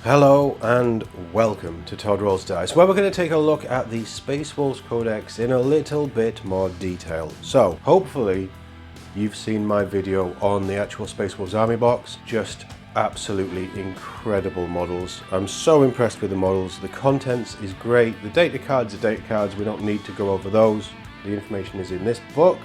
Hello and welcome to TOD Rolls Dice, where we're going to take a look at the Space Wolves Codex in a little bit more detail. So, hopefully you've seen my video on the actual Space Wolves army box. Just absolutely incredible models. I'm so impressed with the models. The contents is great. The data cards are data cards. We don't need to go over those. The information is in this book.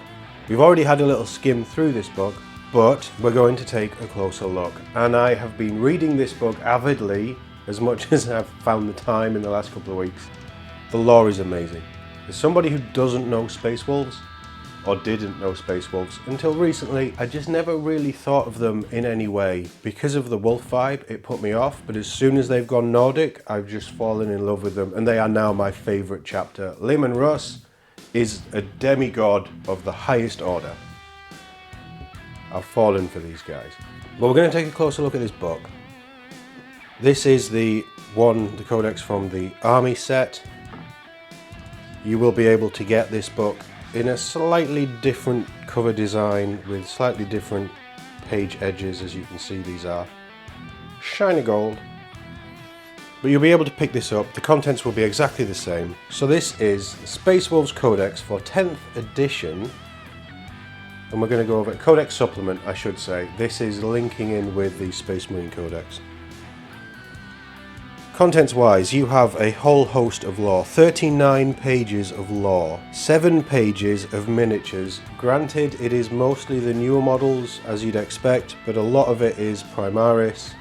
We've already had a little skim through this book, but we're going to take a closer look. And I have been reading this book avidly as much as I've found the time in the last couple of weeks. The lore is amazing. As somebody who doesn't know Space Wolves, or didn't know Space Wolves until recently, I just never really thought of them in any way. Because of the wolf vibe, it put me off, but as soon as they've gone Nordic, I've just fallen in love with them, and they are now my favourite chapter. Leman Russ is a demigod of the highest order. I've fallen for these guys. But we're going to take a closer look at this book. This is the Codex from the Army set. You will be able to get this book in a slightly different cover design with slightly different page edges. As you can see, these are shiny gold. But you'll be able to pick this up. The contents will be exactly the same. So this is the Space Wolves Codex for 10th edition. And we're going to go over Codex Supplement, I should say. This is linking in with the Space Marine Codex. Contents wise, you have a whole host of lore. 39 pages of lore. 7 pages of miniatures. Granted, it is mostly the newer models, as you'd expect, but a lot of it is Primaris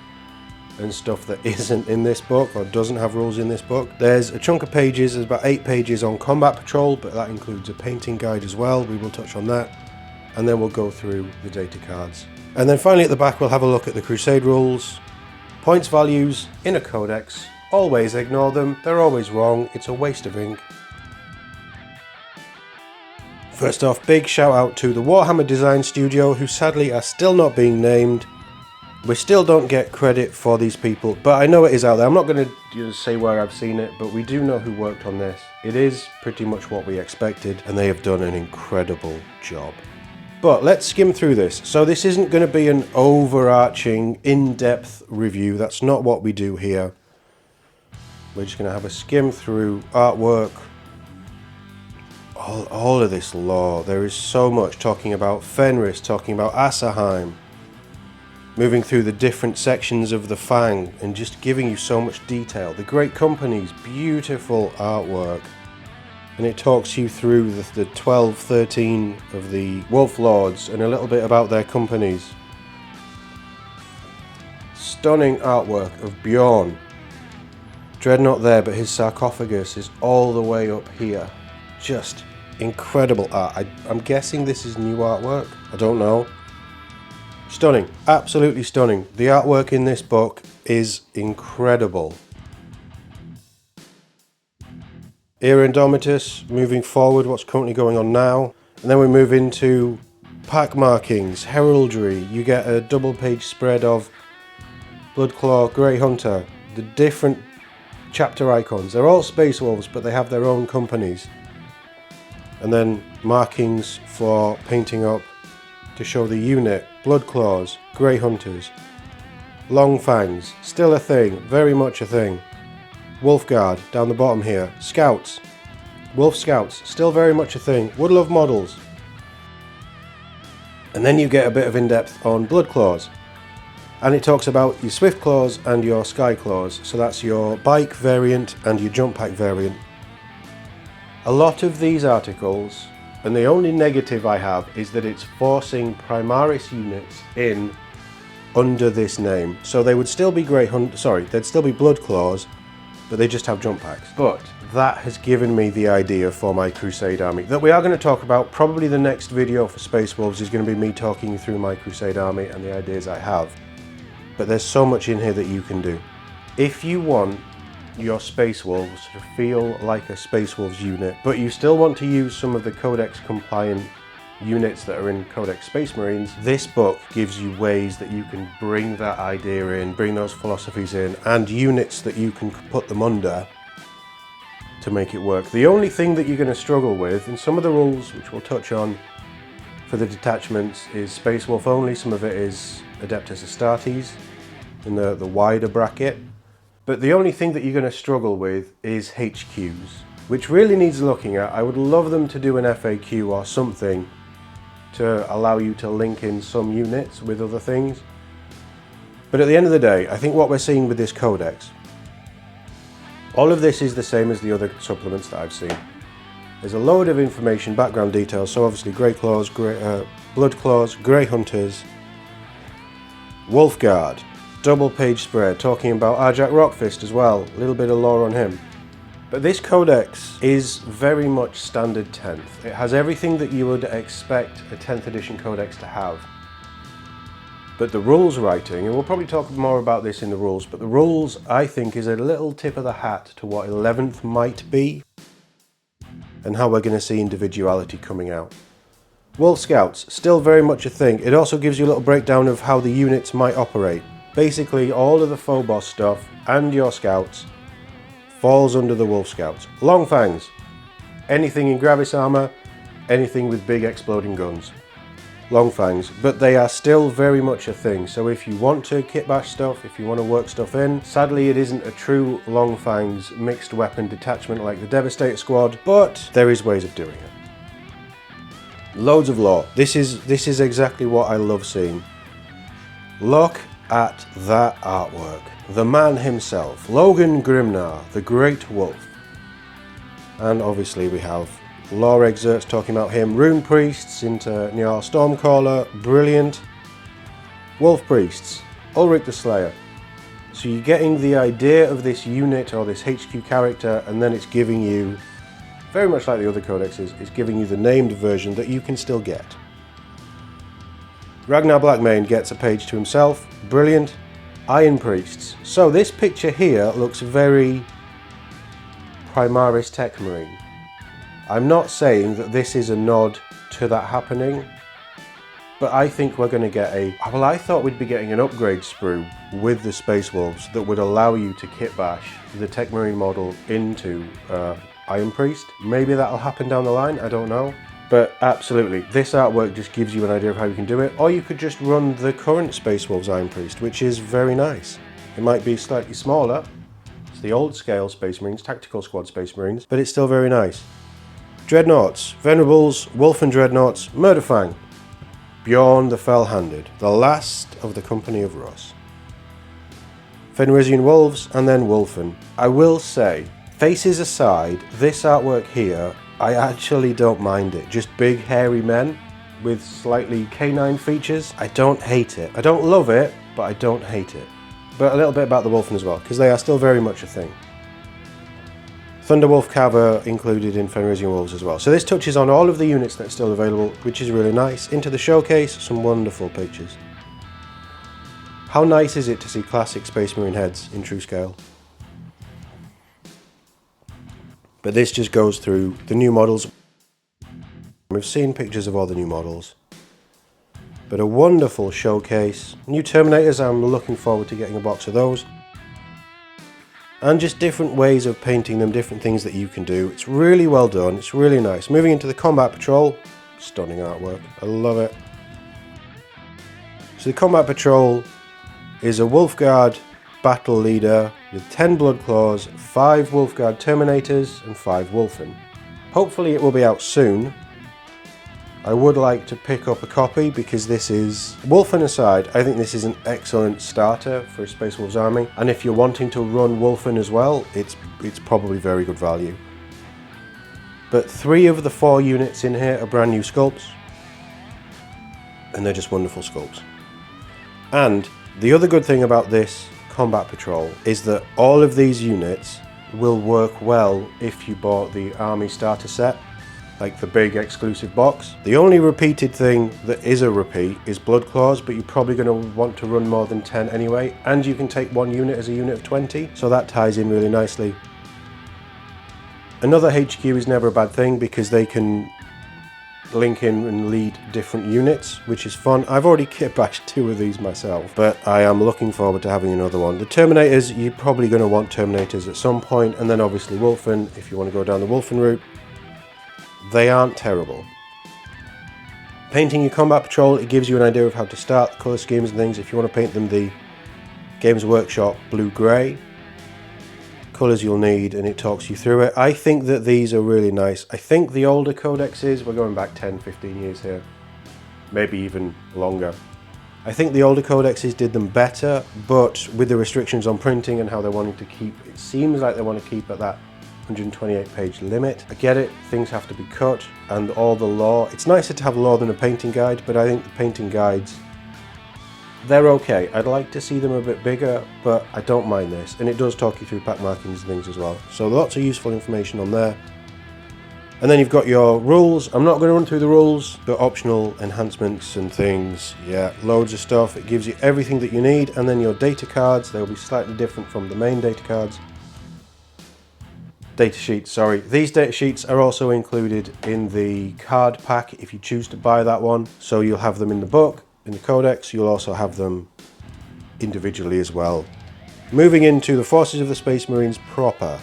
and stuff that isn't in this book, or doesn't have rules in this book. There's a chunk of pages. There's about 8 pages on Combat Patrol, but that includes a painting guide as well. We will touch on that. And then we'll go through the data cards. And then finally at the back we'll have a look at the Crusade Rules. Points values in a codex. Always ignore them, they're always wrong, it's a waste of ink. First off, big shout out to the Warhammer Design Studio, who sadly are still not being named. We still don't get credit for these people, but I know it is out there. I'm not going to say where I've seen it, but we do know who worked on this. It is pretty much what we expected, and they have done an incredible job. But let's skim through this. So this isn't going to be an overarching, in-depth review. That's not what we do here. We're just going to have a skim through artwork. All of this lore. There is so much talking about Fenris, talking about Asaheim. Moving through the different sections of the Fang and just giving you so much detail. The great companies, beautiful artwork. And it talks you through the 12, 13 of the Wolf Lords and a little bit about their companies. Stunning artwork of Bjorn. Dreadnought there, but his sarcophagus is all the way up here. Just incredible art. I'm guessing this is new artwork. I don't know. Stunning. Absolutely stunning. The artwork in this book is incredible. Era Indomitus, moving forward, what's currently going on now. And then we move into pack markings, heraldry. You get a double page spread of Bloodclaw, Grey Hunter, the different chapter icons. They're all Space Wolves, but they have their own companies. And then markings for painting up to show the unit. Bloodclaws, Grey Hunters, Long Fangs, still a thing, very much a thing. Wolf Guard down the bottom here. Scouts. Wolf Scouts, still very much a thing. Would love models. And then you get a bit of in-depth on Bloodclaws. And it talks about your Swift Claws and your Sky Claws. So that's your bike variant and your jump pack variant. A lot of these articles, and the only negative I have is that it's forcing Primaris units in under this name. So they would still be they'd still be Bloodclaws, but they just have jump packs. But that has given me the idea for my Crusade army that we are going to talk about. Probably the next video for Space Wolves is going to be me talking you through my Crusade army and the ideas I have. But there's so much in here that you can do. If you want your Space Wolves to feel like a Space Wolves unit, but you still want to use some of the Codex compliant units that are in Codex Space Marines, this book gives you ways that you can bring that idea in, bring those philosophies in, and units that you can put them under to make it work. The only thing that you're going to struggle with, and some of the rules which we'll touch on for the detachments, is Space Wolf only. Some of it is Adeptus Astartes in the wider bracket. But the only thing that you're going to struggle with is HQs, which really needs looking at. I would love them to do an FAQ or something to allow you to link in some units with other things. But at the end of the day, I think what we're seeing with this codex, all of this is the same as the other supplements that I've seen. There's a load of information, background details, so obviously Grey Claws, Blood Claws, Grey Hunters, Wolfguard, double page spread talking about Arjak Rockfist as well, a little bit of lore on him. But this codex is very much standard 10th. It has everything that you would expect a 10th edition codex to have. But the rules writing, and we'll probably talk more about this in the rules, but the rules I think is a little tip of the hat to what 11th might be and how we're going to see individuality coming out. Wolf Scouts, still very much a thing. It also gives you a little breakdown of how the units might operate. Basically all of the Phobos stuff and your scouts falls under the Wolf Scouts. Long Fangs, anything in Gravis armor, anything with big exploding guns. Long Fangs, but they are still very much a thing. So if you want to kit bash stuff, if you want to work stuff in, sadly it isn't a true Long Fangs mixed weapon detachment like the Devastator squad, but there is ways of doing it. Loads of lore. This is exactly what I love seeing. Look at that artwork. The man himself, Logan Grimnar, the Great Wolf. And obviously we have lore excerpts talking about him. Rune Priests into Njal Stormcaller, brilliant. Wolf Priests, Ulrich the Slayer. So you're getting the idea of this unit or this HQ character, and then it's giving you, very much like the other codexes, it's giving you the named version that you can still get. Ragnar Blackmane gets a page to himself, brilliant. Iron Priests. So this picture here looks very Primaris Tech Marine. I'm not saying that this is a nod to that happening, but I think we're going to get well, I thought we'd be getting an upgrade sprue with the Space Wolves that would allow you to kit bash the Tech Marine model into Iron Priest. Maybe that'll happen down the line, I don't know. But absolutely, this artwork just gives you an idea of how you can do it, or you could just run the current Space Wolves Iron Priest, which is very nice. It might be slightly smaller, it's the old scale Space Marines, Tactical Squad Space Marines, but it's still very nice. Dreadnoughts, Venerables, Wolf and Dreadnoughts, Murderfang, Bjorn the Fell-Handed, the last of the company of Russ. Fenrisian Wolves, and then Wolfen. I will say, faces aside, this artwork here, I actually don't mind it. Just big hairy men with slightly canine features. I don't hate it. I don't love it, but I don't hate it. But a little bit about the Wolfen as well, because they are still very much a thing. Thunderwolf Cav included in Fenrisian Wolves as well. So this touches on all of the units that are still available, which is really nice. Into the showcase, some wonderful pictures. How nice is it to see classic Space Marine heads in true scale? But this just goes through the new models. We've seen pictures of all the new models. But a wonderful showcase. New Terminators, I'm looking forward to getting a box of those. And just different ways of painting them, different things that you can do. It's really well done, it's really nice. Moving into the Combat Patrol, stunning artwork, I love it. So the Combat Patrol is a Wolfguard battle leader with 10 Blood Claws, 5 Wolfguard Terminators and 5 Wolfen. Hopefully it will be out soon. I would like to pick up a copy because this is, Wolfen aside, I think this is an excellent starter for a Space Wolves army, and if you're wanting to run Wolfen as well, it's probably very good value. But 3 of the 4 units in here are brand new sculpts, and they're just wonderful sculpts. And the other good thing about this Combat Patrol is that all of these units will work well if you bought the army starter set, like the big exclusive box. The only repeated thing that is a repeat is Blood Claws, but you're probably going to want to run more than 10 anyway, and you can take 1 unit as a unit of 20, so that ties in really nicely. Another HQ is never a bad thing because they can link in and lead different units, which is fun. I've already kit bashed 2 of these myself, but I am looking forward to having another one. The Terminators, you're probably going to want Terminators at some point, and then obviously Wolfen, if you want to go down the Wolfen route. They aren't terrible. Painting your Combat Patrol, it gives you an idea of how to start, the colour schemes and things. If you want to paint them the Games Workshop blue-grey, colours you'll need, and it talks you through it. I think that these are really nice. I think the older codexes, we're going back 10, 15 years here, maybe even longer. I think the older codexes did them better, but with the restrictions on printing and how they wanted to keep, it seems like they want to keep at that 128 page limit. I get it, things have to be cut, and all the lore. It's nicer to have lore than a painting guide, but I think the painting guides, they're okay. I'd like to see them a bit bigger, but I don't mind this. And it does talk you through pack markings and things as well. So lots of useful information on there. And then you've got your rules. I'm not going to run through the rules, but optional enhancements and things. Yeah, loads of stuff. It gives you everything that you need. And then your data cards, they'll be slightly different from the main data cards. Datasheets, sorry. These datasheets are also included in the card pack if you choose to buy that one. So you'll have them in the book, in the Codex. You'll also have them individually as well. Moving into the Forces of the Space Marines proper.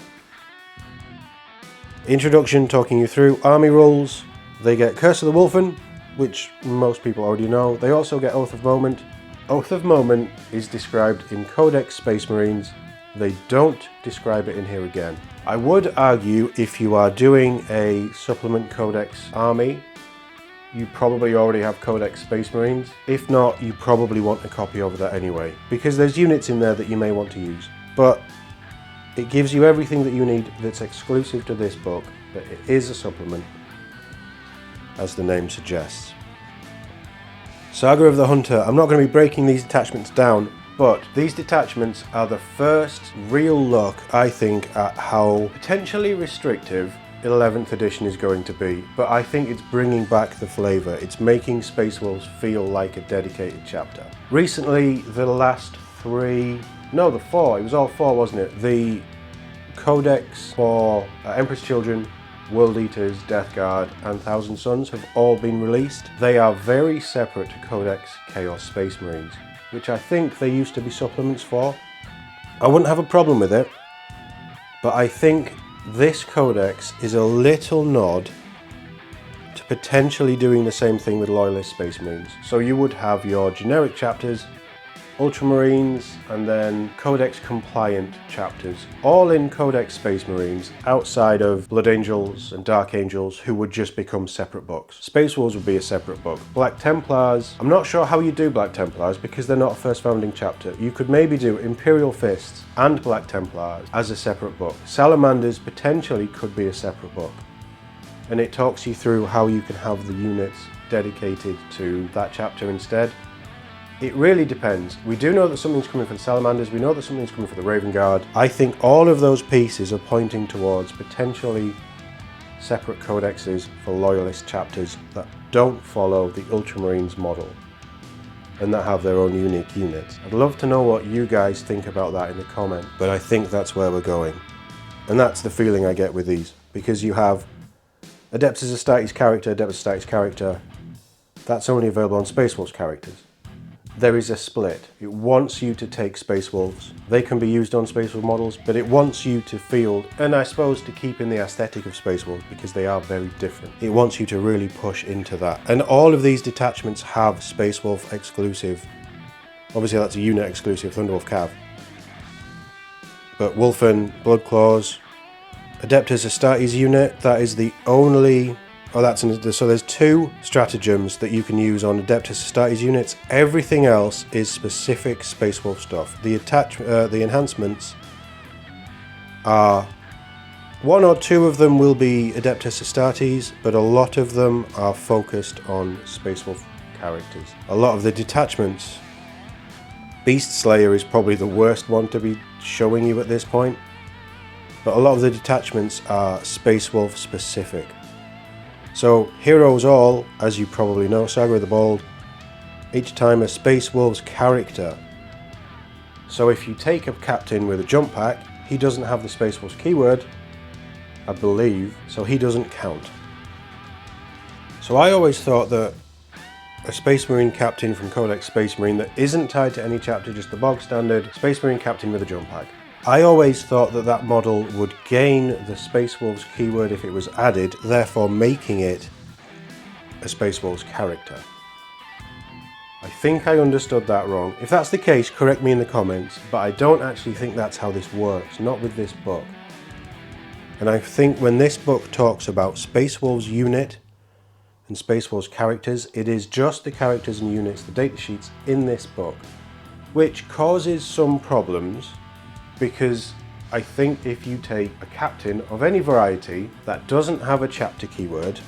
Introduction, talking you through army rules. They get Curse of the Wolfen, which most people already know. They also get Oath of Moment. Oath of Moment is described in Codex Space Marines. They don't describe it in here again. I would argue if you are doing a supplement Codex army, you probably already have Codex Space Marines. If not, you probably want a copy of that anyway, because there's units in there that you may want to use. But it gives you everything that you need that's exclusive to this book, but it is a supplement, as the name suggests. Saga of the Hunter. I'm not going to be breaking these detachments down, but these detachments are the first real look, I think, at how potentially restrictive 11th edition is going to be, but I think it's bringing back the flavour. It's making Space Wolves feel like a dedicated chapter. Recently, the last three, no, the four, it was all four, wasn't it? The Codex for Emperor's Children, World Eaters, Death Guard and Thousand Suns have all been released. They are very separate to Codex Chaos Space Marines, which I think they used to be supplements for. I wouldn't have a problem with it, but I think this Codex is a little nod to potentially doing the same thing with Loyalist Space Marines. So you would have your generic chapters, Ultramarines, and then Codex compliant chapters, all in Codex Space Marines, outside of Blood Angels and Dark Angels, who would just become separate books. Space Wolves would be a separate book. Black Templars, I'm not sure how you do Black Templars because they're not a first founding chapter. You could maybe do Imperial Fists and Black Templars as a separate book. Salamanders potentially could be a separate book. And it talks you through how you can have the units dedicated to that chapter instead. It really depends. We do know that something's coming for the Salamanders, we know that something's coming for the Raven Guard. I think all of those pieces are pointing towards potentially separate codexes for Loyalist chapters that don't follow the Ultramarines model and that have their own unique units. I'd love to know what you guys think about that in the comment, but I think that's where we're going. And that's the feeling I get with these, because you have Adeptus Astartes character, Adeptus Astartes character, that's only available on Space Wolves characters. There is a split. It wants you to take Space Wolves. They can be used on Space Wolf models, but it wants you to field, and I suppose to keep in the aesthetic of Space Wolves because they are very different. It wants you to really push into that. And all of these detachments have Space Wolf exclusive. Obviously that's a unit exclusive, Thunderwolf Cav. But Wolfen, Bloodclaws, Adeptus Astartes unit, that is the only... so there's two stratagems that you can use on Adeptus Astartes units. Everything else is specific Space Wolf stuff. The enhancements are, one or two of them will be Adeptus Astartes, but a lot of them are focused on Space Wolf characters. A lot of the detachments, Beast Slayer is probably the worst one to be showing you at this point, but a lot of the detachments are Space Wolf specific. So, Heroes All, as you probably know, Saga of the Bold, each time a Space Wolves character. So if you take a captain with a jump pack, he doesn't have the Space Wolves keyword, I believe, so he doesn't count. So I always thought that a Space Marine captain from Codex Space Marine that isn't tied to any chapter, just the bog standard Space Marine captain with a jump pack. I always thought that that model would gain the Space Wolves keyword if it was added, therefore making it a Space Wolves character. I think I understood that wrong. If that's the case, correct me in the comments, but I don't actually think that's how this works, not with this book. And I think when this book talks about Space Wolves unit and Space Wolves characters, it is just the characters and units, the datasheets in this book, which causes some problems because I think if you take a captain of any variety that doesn't have a chapter keyword,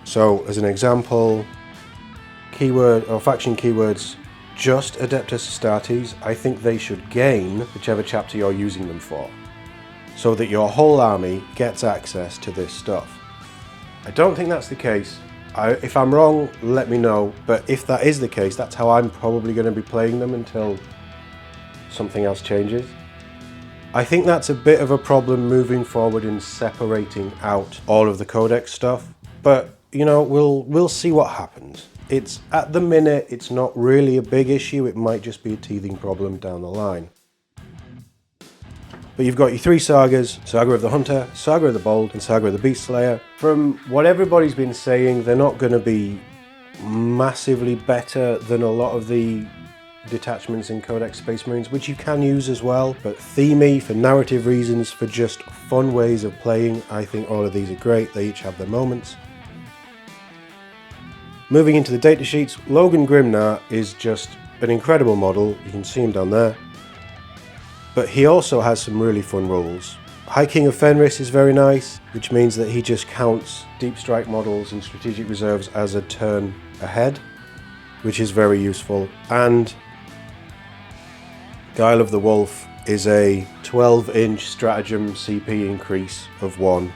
so as an example, keyword or faction keywords, just Adeptus Astartes, I think they should gain whichever chapter you're using them for, so that your whole army gets access to this stuff. I don't think that's the case. If I'm wrong, let me know, but if that is the case, that's how I'm probably going to be playing them until something else changes. I think that's a bit of a problem moving forward in separating out all of the Codex stuff, but you know, we'll see what happens. It's at the minute, it's not really a big issue. It might just be a teething problem down the line. But you've got your three sagas, Saga of the Hunter, Saga of the Bold, and Saga of the Beast Slayer. From what everybody's been saying, they're not going to be massively better than a lot of the detachments in Codex Space Marines, which you can use as well. But themey, for narrative reasons, for just fun ways of playing, I think all of these are great. They each have their moments. Moving into the datasheets, Logan Grimnar is just an incredible model. You can see him down there. But he also has some really fun rules. High King of Fenris is very nice, which means that he just counts deep strike models and strategic reserves as a turn ahead, which is very useful. And Guile of the Wolf is a 12-inch stratagem CP increase of 1.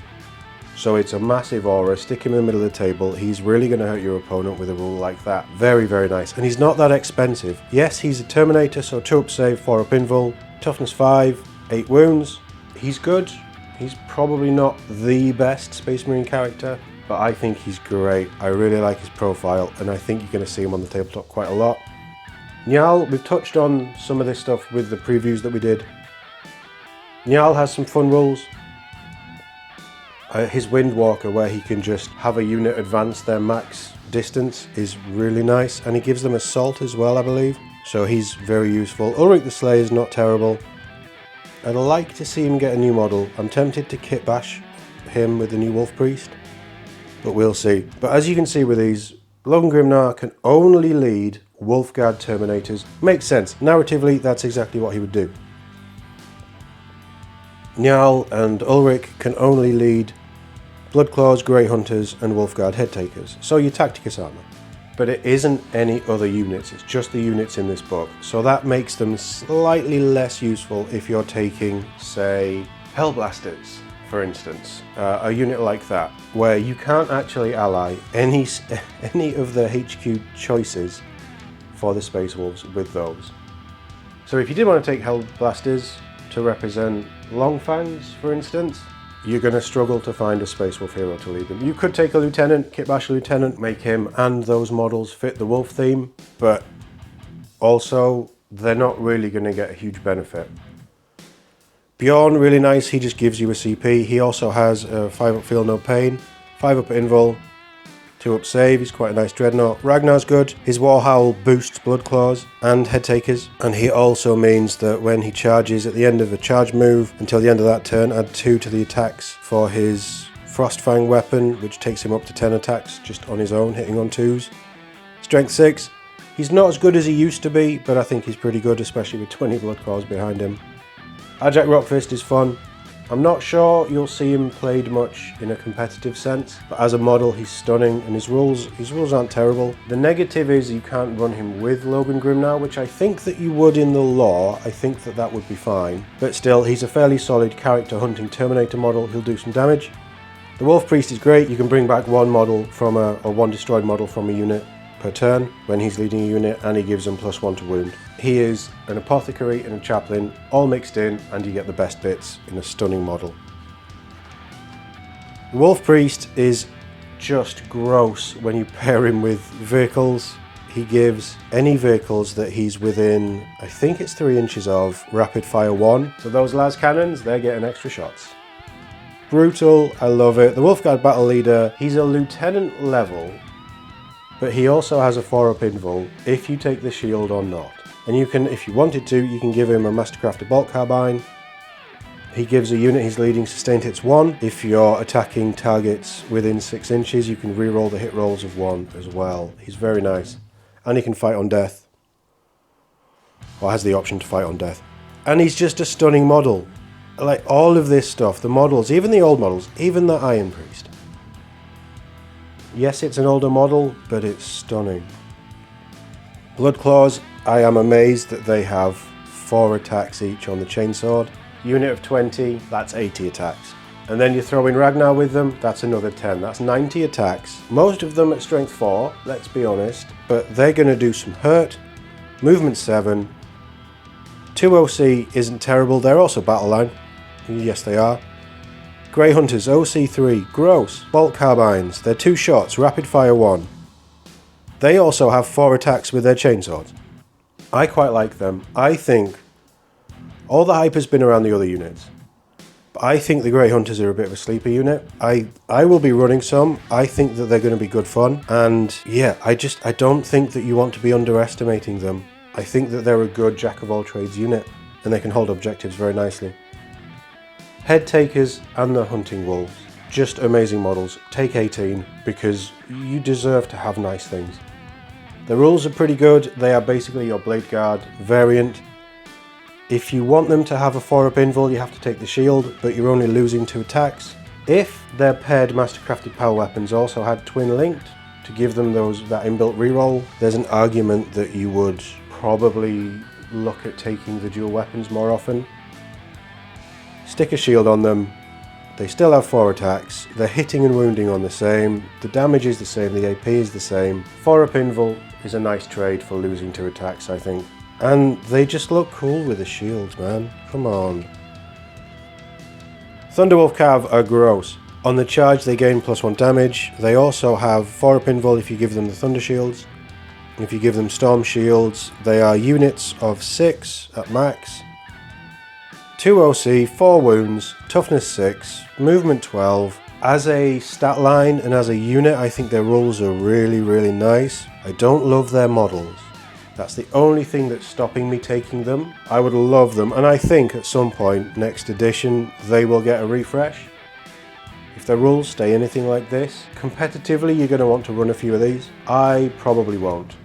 So it's a massive aura, stick him in the middle of the table, he's really going to hurt your opponent with a rule like that. Very, very nice. And he's not that expensive. Yes, he's a Terminator, so 2 up save, 4 up invul, toughness 5, 8 wounds. He's good. He's probably not the best Space Marine character, but I think he's great. I really like his profile, and I think you're going to see him on the tabletop quite a lot. Njal, we've touched on some of this stuff with the previews that we did. Njal has some fun rules. His Windwalker, where he can just have a unit advance their max distance, is really nice, and he gives them assault as well, I believe, so he's very useful. Ulrich the Slayer is not terrible. I'd like to see him get a new model. I'm tempted to kit bash him with the new Wolf Priest, but we'll see. But as you can see with these, Logan Grimnar can only lead Wolfguard Terminators. Makes sense. Narratively, that's exactly what he would do. Njal and Ulrich can only lead Bloodclaws, Grey Hunters, and Wolfguard Headtakers. So your Tacticus armor. But it isn't any other units, it's just the units in this book. So that makes them slightly less useful if you're taking, say, Hellblasters, for instance. A unit like that, where you can't actually ally any of the HQ choices for the Space Wolves with those. So if you did want to take Hellblasters to represent Longfangs, for instance, you're going to struggle to find a Space Wolf hero to lead them. You could take a Lieutenant, kitbash a Lieutenant, make him and those models fit the Wolf theme, but also they're not really going to get a huge benefit. Bjorn, really nice, he just gives you a CP. He also has a 5 up Feel No Pain, 5 up Invul, 2 up Save, he's quite a nice Dreadnought. Ragnar's good, his Warhowl boosts Bloodclaws and Headtakers, and he also means that when he charges at the end of a charge move, until the end of that turn, add 2 to the attacks for his Frostfang weapon, which takes him up to 10 attacks just on his own, hitting on 2s. Strength 6, he's not as good as he used to be, but I think he's pretty good, especially with 20 Bloodclaws behind him. Ajak Rockfist is fun. I'm not sure you'll see him played much in a competitive sense, but as a model he's stunning, and his rules aren't terrible. The negative is you can't run him with Logan Grimnar, which I think that you would in the lore. I think that would be fine, but still, he's a fairly solid character hunting Terminator model. He'll do some damage. The Wolf Priest is great. You can bring back one model from or one destroyed model from a unit per turn when he's leading a unit, and he gives them +1 to wound. He is an apothecary and a chaplain all mixed in, and you get the best bits in a stunning model. The Wolf Priest is just gross when you pair him with vehicles. He gives any vehicles that he's within, I think it's 3 inches of, rapid fire 1. So those las cannons, they're getting extra shots. Brutal, I love it. The Wolfguard Battle Leader, he's a lieutenant level, but he also has a 4-up invul if you take the shield or not. And you can, if you wanted to, you can give him a Mastercrafted bolt carbine. He gives a unit he's leading sustained hits 1. If you're attacking targets within 6 inches, you can re-roll the hit rolls of 1 as well. He's very nice. And he can fight on death. Or has the option to fight on death. And he's just a stunning model. Like all of this stuff, the models, even the old models, even the Iron Priest. Yes, it's an older model, but it's stunning. Blood Claws, I am amazed that they have 4 attacks each on the chainsword. Unit of 20, that's 80 attacks. And then you throw in Ragnar with them, that's another 10. That's 90 attacks. Most of them at strength 4, let's be honest, but they're going to do some hurt. Movement 7. 2 OC isn't terrible, they're also battle line. Yes, they are. Grey Hunters, OC 3, gross. Bolt Carbines, they're 2 shots, rapid fire 1. They also have 4 attacks with their chainswords. I quite like them. I think all the hype has been around the other units. But I think the Grey Hunters are a bit of a sleeper unit. I will be running some. I think that they're going to be good fun. And yeah, I don't think that you want to be underestimating them. I think that they're a good jack-of-all-trades unit. And they can hold objectives very nicely. Head Takers and the Hunting Wolves. Just amazing models. Take 18 because you deserve to have nice things. The rules are pretty good. They are basically your Blade Guard variant. If you want them to have a 4-up invul, you have to take the shield, but you're only losing 2 attacks. If their paired Mastercrafted power weapons also had twin linked to give them that inbuilt reroll, there's an argument that you would probably look at taking the dual weapons more often. Stick a shield on them. They still have 4 attacks. They're hitting and wounding on the same. The damage is the same. The AP is the same. 4-up invul is a nice trade for losing 2 attacks, I think. And they just look cool with the shields, man. Come on. Thunderwolf Cav are gross. On the charge, they gain +1 damage. They also have 4-up invul if you give them the Thunder Shields. If you give them Storm Shields, they are units of 6 at max. 2 OC, 4 wounds, toughness 6, movement 12. As a stat line and as a unit, I think their rules are really, really nice. I don't love their models. That's the only thing that's stopping me taking them. I would love them, and I think at some point, next edition, they will get a refresh. If their rules stay anything like this, competitively you're going to want to run a few of these. I probably won't.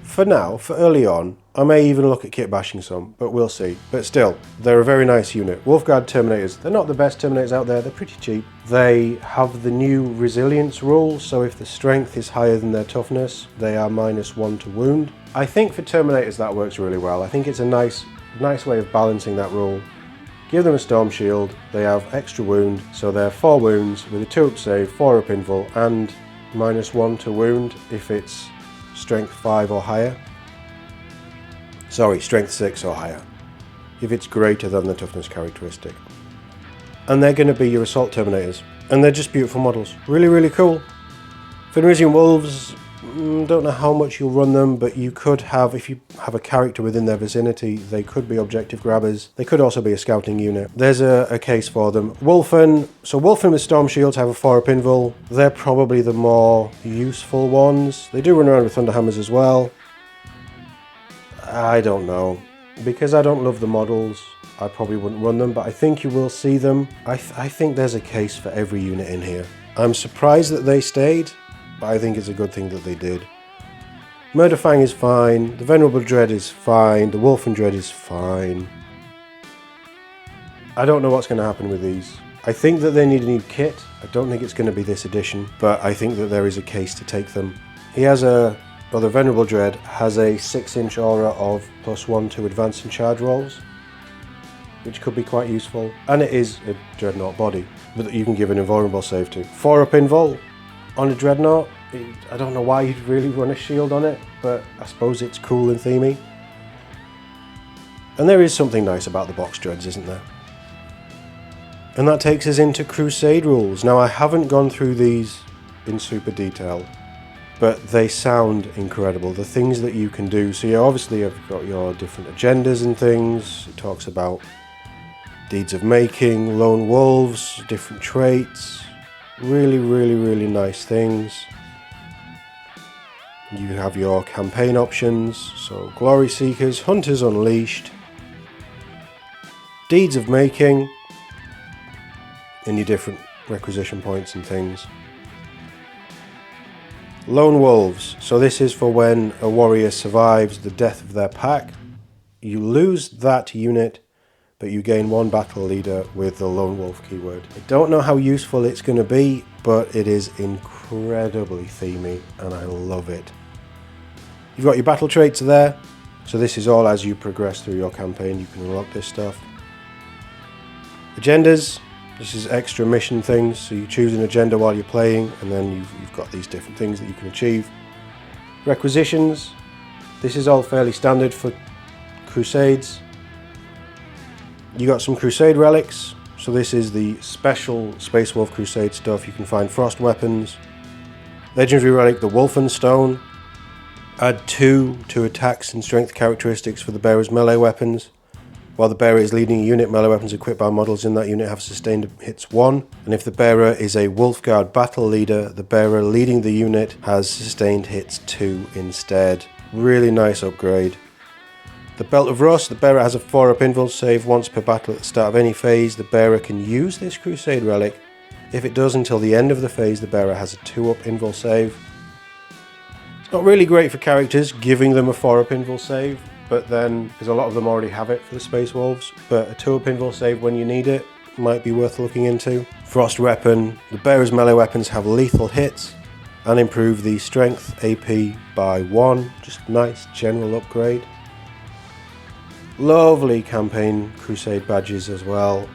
For now, for early on, I may even look at kit bashing some, but we'll see. But still, they're a very nice unit. Wolfguard Terminators, they're not the best Terminators out there, they're pretty cheap. They have the new resilience rule, so if the strength is higher than their toughness, they are -1 to wound. I think for Terminators that works really well. I think it's a nice way of balancing that rule. Give them a Storm Shield, they have extra wound, so they're 4 wounds with a 2-up save, 4-up invul, and -1 to wound if it's strength 5 or higher. Sorry, strength 6 or higher, if it's greater than the toughness characteristic. And they're going to be your assault terminators, and they're just beautiful models. Really, really cool. Fenrisian Wolves, don't know how much you'll run them, but you could have, if you have a character within their vicinity, they could be objective grabbers. They could also be a scouting unit. There's a case for them. Wulfen, so Wulfen with Storm Shields have a 4-up invul. They're probably the more useful ones. They do run around with Thunderhammers as well. I don't know. Because I don't love the models, I probably wouldn't run them, but I think you will see them. I think there's a case for every unit in here. I'm surprised that they stayed, but I think it's a good thing that they did. Murderfang is fine, the Venerable Dread is fine, the Wolfen Dread is fine. I don't know what's going to happen with these. I think that they need a new kit. I don't think it's going to be this edition, but I think that there is a case to take them. He has the Venerable Dread has a 6-inch aura of +1 to advance and charge rolls, which could be quite useful. And it is a Dreadnought body, but that you can give an invulnerable save to. 4-up invul on a Dreadnought. I don't know why you'd really run a shield on it, but I suppose it's cool and themey. And there is something nice about the box dreads, isn't there? And that takes us into Crusade Rules. Now, I haven't gone through these in super detail, but they sound incredible, the things that you can do. So you obviously have got your different agendas and things. It talks about deeds of making, lone wolves, different traits. Really, really, really nice things. You have your campaign options, so Glory Seekers, Hunters Unleashed, Deeds of Making, and your different requisition points and things. Lone Wolves, so this is for when a warrior survives the death of their pack. You lose that unit, but you gain one battle leader with the Lone Wolf keyword. I don't know how useful it's going to be, but it is incredibly themey and I love it. You've got your battle traits there, so this is all as you progress through your campaign, you can unlock this stuff. Agendas, this is extra mission things, so you choose an agenda while you're playing and then you've got these different things that you can achieve. Requisitions, this is all fairly standard for Crusades. You got some Crusade relics, so this is the special Space Wolf Crusade stuff. You can find frost weapons, legendary relic the Wolfenstone. Add 2 to attacks and strength characteristics for the bearer's melee weapons. While the bearer is leading a unit, melee weapons equipped by models in that unit have sustained hits 1. And if the bearer is a Wolfguard battle leader, the bearer leading the unit has sustained hits 2 instead. Really nice upgrade. The Belt of Rust, the bearer has a 4-up invul save once per battle at the start of any phase. The bearer can use this Crusade relic. If it does until the end of the phase, the bearer has a 2-up invul save. It's not really great for characters, giving them a 4-up invul save, but then, because a lot of them already have it for the Space Wolves, but a 2-up invul save when you need it might be worth looking into. Frost Weapon, the bearer's melee weapons have lethal hits and improve the strength AP by 1, just nice general upgrade. Lovely campaign Crusade badges as well.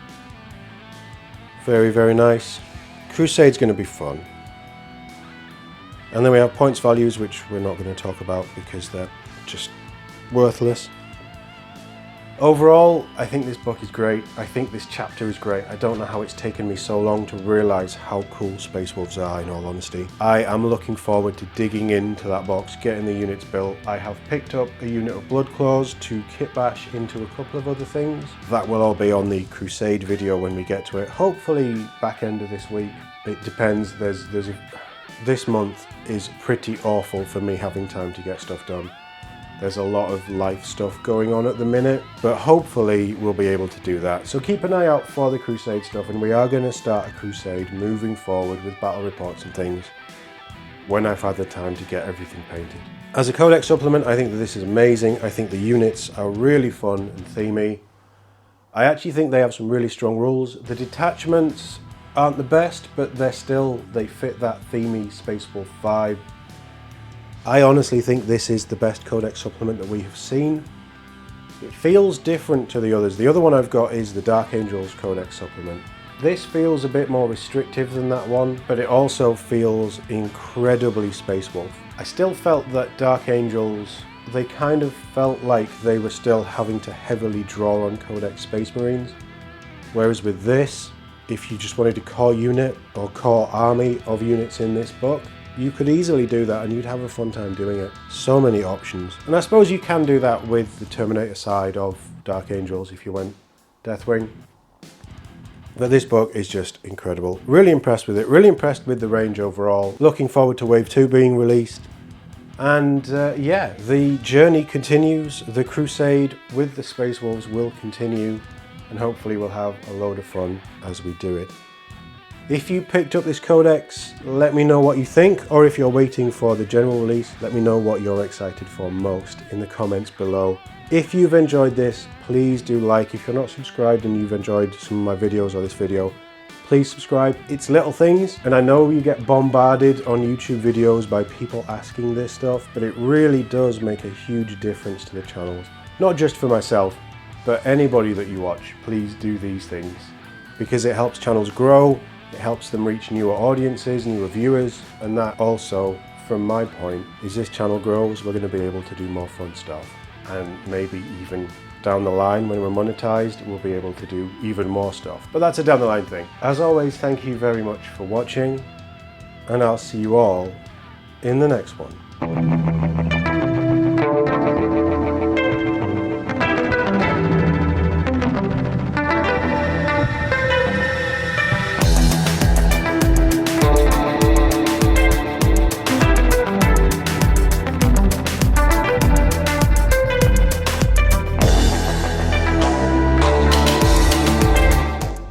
Very, very nice. Crusade's going to be fun. And then we have points values, which we're not going to talk about because they're just worthless. Overall, I think this book is great. I think this chapter is great. I don't know how it's taken me so long to realise how cool Space Wolves are, in all honesty. I am looking forward to digging into that box, getting the units built. I have picked up a unit of Bloodclaws to kit bash into a couple of other things. That will all be on the Crusade video when we get to it. Hopefully back end of this week. It depends. This month is pretty awful for me having time to get stuff done. There's a lot of life stuff going on at the minute, but hopefully we'll be able to do that. So keep an eye out for the Crusade stuff, and we are going to start a Crusade moving forward with battle reports and things when I've had the time to get everything painted. As a Codex supplement, I think that this is amazing. I think the units are really fun and themey. I actually think they have some really strong rules. The detachments aren't the best, but they fit that themey Space Wolf vibe. I honestly think this is the best Codex supplement that we have seen. It feels different to the others. The other one I've got is the Dark Angels Codex supplement. This feels a bit more restrictive than that one, but it also feels incredibly Space Wolf. I still felt that Dark Angels, they kind of felt like they were still having to heavily draw on Codex Space Marines. Whereas with this, if you just wanted a core unit or core army of units in this book, you could easily do that and you'd have a fun time doing it. So many options. And I suppose you can do that with the Terminator side of Dark Angels if you went Deathwing. But this book is just incredible. Really impressed with it. Really impressed with the range overall. Looking forward to Wave 2 being released. And yeah, the journey continues. The Crusade with the Space Wolves will continue. And hopefully we'll have a load of fun as we do it. If you picked up this Codex, let me know what you think, or if you're waiting for the general release, let me know what you're excited for most in the comments below. If you've enjoyed this, please do like. If you're not subscribed and you've enjoyed some of my videos or this video, please subscribe. It's little things, and I know you get bombarded on YouTube videos by people asking this stuff, but it really does make a huge difference to the channels. Not just for myself, but anybody that you watch, please do these things, because it helps channels grow. It helps them reach newer audiences, newer viewers, and that also, from my point, as this channel grows, we're going to be able to do more fun stuff. And maybe even down the line, when we're monetized, we'll be able to do even more stuff. But that's a down the line thing. As always, thank you very much for watching, and I'll see you all in the next one.